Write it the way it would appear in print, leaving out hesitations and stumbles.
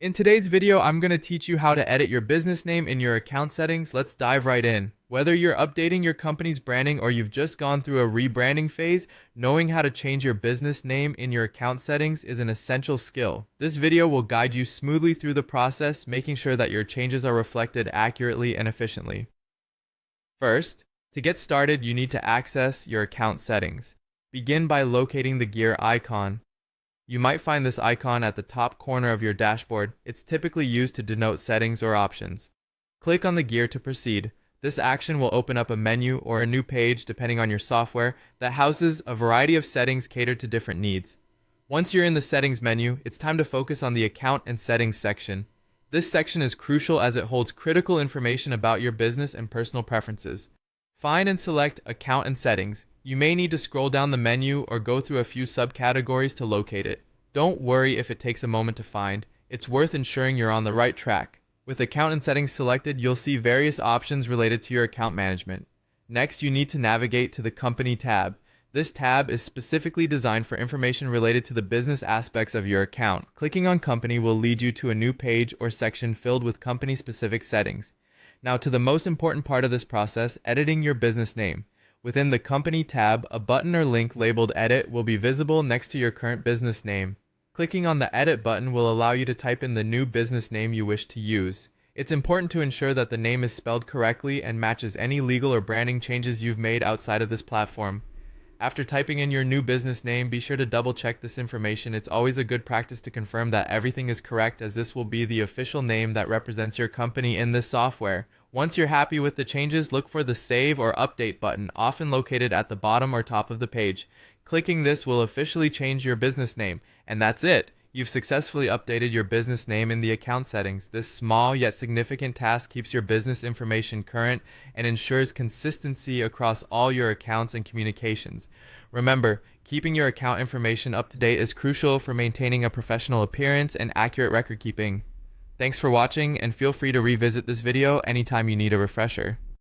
In today's video, I'm going to teach you how to edit your business name in your account settings. Let's dive right in. Whether you're updating your company's branding or you've just gone through a rebranding phase, knowing how to change your business name in your account settings is an essential skill. This video will guide you smoothly through the process, making sure that your changes are reflected accurately and efficiently. First, to get started, you need to access your account settings. Begin by locating the gear icon. You might find this icon at the top corner of your dashboard. It's typically used to denote settings or options. Click on the gear to proceed. This action will open up a menu or a new page, depending on your software, that houses a variety of settings catered to different needs. Once you're in the settings menu, it's time to focus on the account and settings section. This section is crucial as it holds critical information about your business and personal preferences. Find and select Account and Settings. You may need to scroll down the menu or go through a few subcategories to locate it. Don't worry if it takes a moment to find. It's worth ensuring you're on the right track. With Account and Settings selected, you'll see various options related to your account management. Next, you need to navigate to the Company tab. This tab is specifically designed for information related to the business aspects of your account. Clicking on Company will lead you to a new page or section filled with company-specific settings. Now to the most important part of this process, editing your business name. Within the Company tab, a button or link labeled Edit will be visible next to your current business name. Clicking on the Edit button will allow you to type in the new business name you wish to use. It's important to ensure that the name is spelled correctly and matches any legal or branding changes you've made outside of this platform. After typing in your new business name, be sure to double check this information. It's always a good practice to confirm that everything is correct, as this will be the official name that represents your company in this software. Once you're happy with the changes, look for the Save or Update button, often located at the bottom or top of the page. Clicking this will officially change your business name, and that's it. You've successfully updated your business name in the account settings. This small yet significant task keeps your business information current and ensures consistency across all your accounts and communications. Remember, keeping your account information up to date is crucial for maintaining a professional appearance and accurate record keeping. Thanks for watching, and feel free to revisit this video anytime you need a refresher.